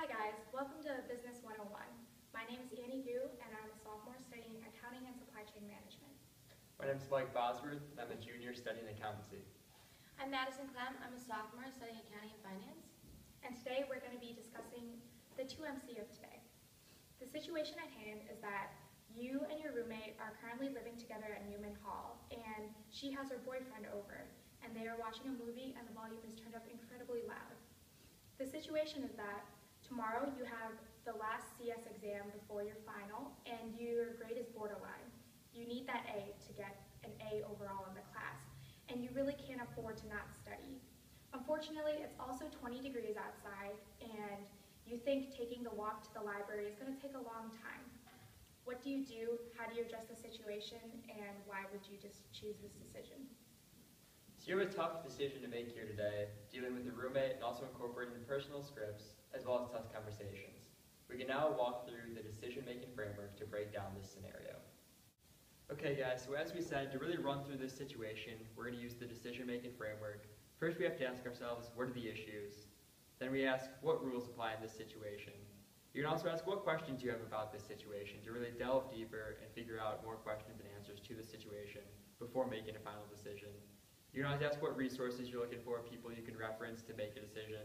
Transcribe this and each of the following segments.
Hi guys, welcome to Business 101. My name is Annie Gu and I'm a sophomore studying accounting and supply chain management. My name is Mike Bosworth and I'm a junior studying accountancy. I'm Madison Clem. I'm a sophomore studying accounting and finance. And today we're going to be discussing the 2MC of today. The situation at hand is that you and your roommate are currently living together at Newman Hall and she has her boyfriend over and they are watching a movie and the volume is turned up incredibly loud. The situation is that tomorrow you have the last CS exam before your final and your grade is borderline. You need that A to get an A overall in the class and you really can't afford to not study. Unfortunately, it's also 20 degrees outside and you think taking the walk to the library is going to take a long time. What do you do? How do you address the situation and why would you just choose this decision? So you have a tough decision to make here today, dealing with your roommate and also incorporating personal scripts as well as tough conversations. We can now walk through the decision-making framework to break down this scenario. Okay guys, so as we said, to really run through this situation, we're going to use the decision-making framework. First we have to ask ourselves, what are the issues? Then we ask, what rules apply in this situation? You can also ask what questions you have about this situation to really delve deeper and figure out more questions and answers to the situation before making a final decision. You can always ask what resources you're looking for, people you can reference to make a decision.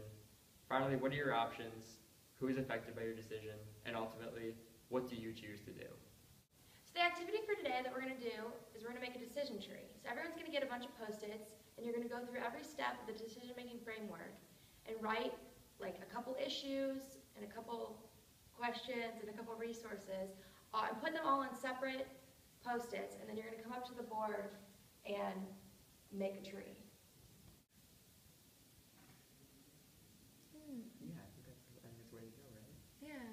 Finally, what are your options? Who is affected by your decision? And ultimately, what do you choose to do? So the activity for today that we're going to do is we're going to make a decision tree. So everyone's going to get a bunch of Post-its and you're going to go through every step of the decision-making framework and write like a couple issues and a couple questions and a couple resources and put them all on separate Post-its, and then you're going to come up to the board and make a tree. Yeah, I think that's the way to go, right? Yeah.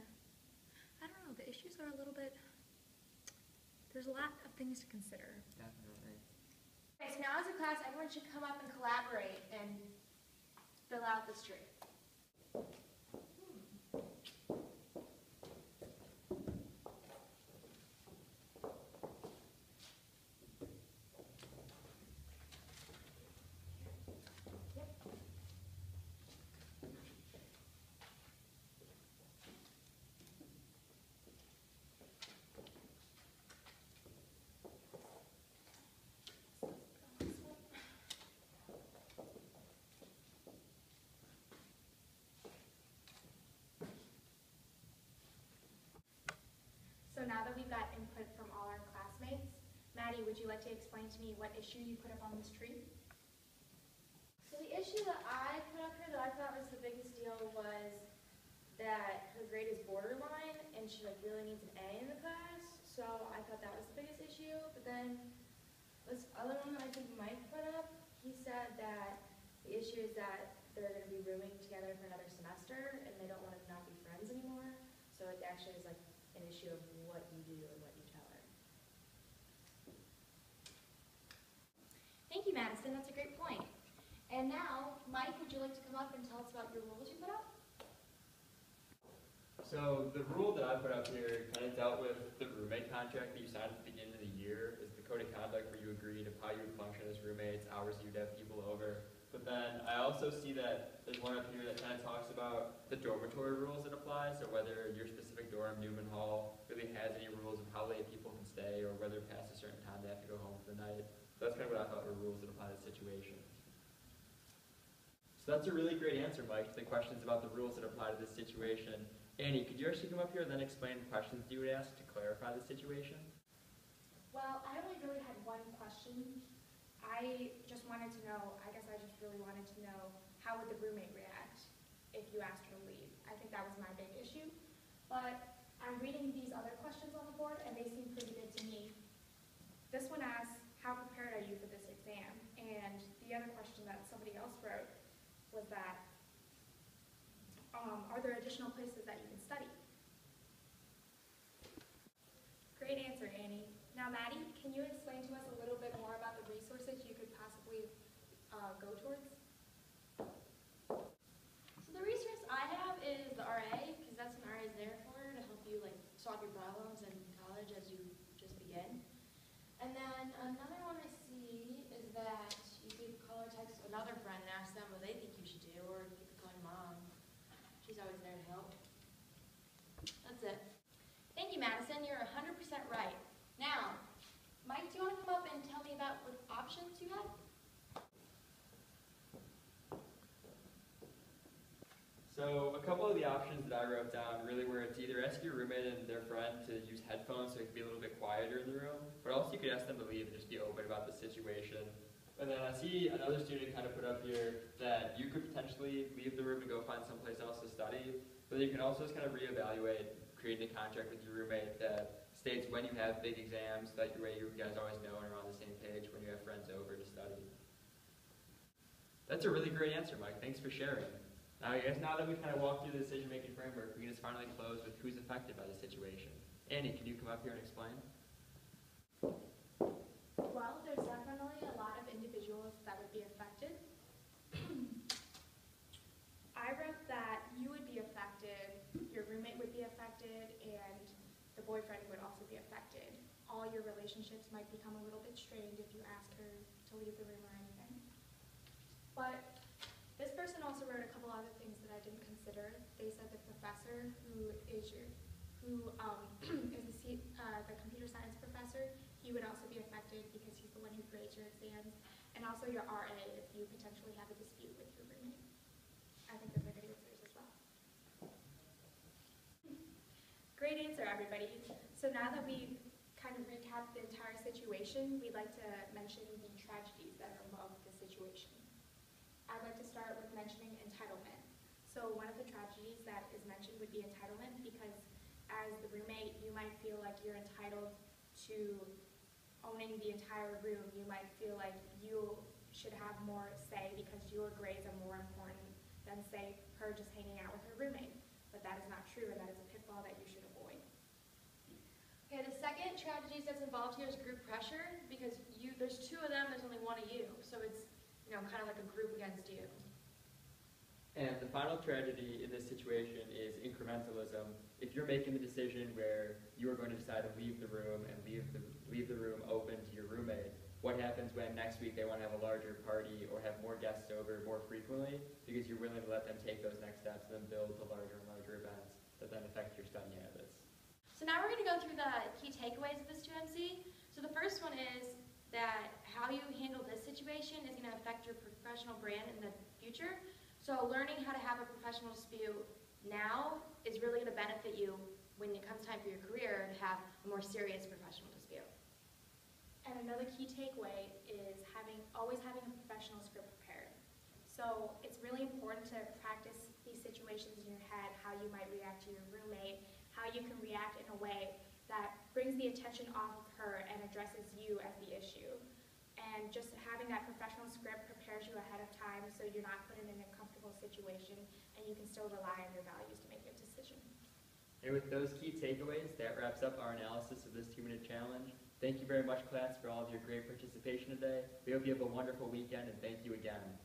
I don't know, the issues are a little bit, there's a lot of things to consider. Definitely. Okay, so now as a class, everyone should come up and collaborate and fill out this tree. So now that we've got input from all our classmates, Maddie, would you like to explain to me what issue you put up on this tree? So the issue that I put up here that I thought was the biggest deal was that her grade is borderline and she like really needs an A in the class. So I thought that was the biggest issue. But then this other one that I think Mike put up, he said that the issue is that they're going to be rooming together for another semester and they don't want to not be friends anymore. So it actually is like an issue of what you do and what you tell her. Thank you, Madison. That's a great point. And now, Mike, would you like to come up and tell us about your rules you put up? So the rule that I put up here kind of dealt with the roommate contract that you signed at the beginning of the year. Is the code of conduct where you agreed of how you would function as roommates, hours you'd have people over. But then I also see that there's one up here that kind of talks about the dormitory rules that apply. So whether your specific dorm, Newman Hall, really has any rules of how late people can stay or whether past a certain time they have to go home for the night. So that's kind of what I thought were rules that apply to the situation. So that's a really great answer, Mike, to the questions about the rules that apply to this situation. Annie, could you actually come up here and then explain the questions you would ask to clarify the situation? Well, I only really had one question. I just wanted to know, I guess I just really wanted to know, how would the roommate react if you asked her to leave? I think that was my big issue. But I'm reading these other questions on the board and they seem pretty good to me. This one asks, how prepared are you for this exam? And the other question that somebody else wrote was that, are there additional places that you can study? Great answer, Annie. Now, Maddie, can you explain to us a little bit more about the resources you could possibly go towards? So the resource I have is the RA, because that's what RA is there for, to help you like solve your problems in college as you just begin. And then another one I see is that you could call or text another friend and ask them what they think you should do, or you could call your mom. She's always there to help. So a couple of the options that I wrote down really were to either ask your roommate and their friend to use headphones so it could be a little bit quieter in the room, but also you could ask them to leave and just be open about the situation. And then I see another student kind of put up here that you could potentially leave the room and go find someplace else to study, but you can also just kind of reevaluate creating a contract with your roommate that states when you have big exams, that way you guys always know and are on the same page when you have friends over to study. That's a really great answer, Mike. Thanks for sharing. Now, I guess now that we've kind of walked through the decision-making framework, we can just finally close with who's affected by the situation. Annie, can you come up here and explain? Well, there's definitely a lot of individuals that would be affected. I wrote that you would be affected, your roommate would be affected, and the boyfriend would also be affected. All your relationships might become a little bit strained if you ask her to leave the room or anything. But this person also wrote a couple other things that I didn't consider. They said the professor who is the computer science professor, he would also be affected because he's the one who grades your exams, and also your RA if you potentially have a dispute with your roommate. I think those are good answers as well. Great answer, everybody. So now that we've kind of recapped the entire situation, we'd like to mention the tragedies that are involved with the situation. I'd like to start with mentioning entitlement. So one of the tragedies that is mentioned would be entitlement, because as the roommate, you might feel like you're entitled to owning the entire room. You might feel like you should have more say because your grades are more important than, say, her just hanging out with her roommate. But that is not true, and that is a pitfall that you should avoid. Okay, the second tragedy that's involved here is group pressure, because there's two of them, there's only one of you, so it's kind of like a group against you. And the final tragedy in this situation is incrementalism. If you're making the decision where you are going to decide to leave the room and leave the room open to your roommate, what happens when next week they want to have a larger party or have more guests over more frequently, because you're willing to let them take those next steps and then build to larger and larger events that then affect your study habits. So now we're going to go through the key takeaways of this 2MC. So the first one is that how you handle this situation is going to affect your professional brand in the future. So learning how to have a professional dispute now is really going to benefit you when it comes time for your career to have a more serious professional dispute. And another key takeaway is always having a professional script prepared. So it's really important to practice these situations in your head, how you might react to your roommate, how you can react in a way that brings the attention off of her and addresses you as the issue. And just having that professional script prepares you ahead of time so you're not put in an uncomfortable situation and you can still rely on your values to make a decision. And with those key takeaways, that wraps up our analysis of this 2-minute challenge. Thank you very much, class, for all of your great participation today. We hope you have a wonderful weekend, and thank you again.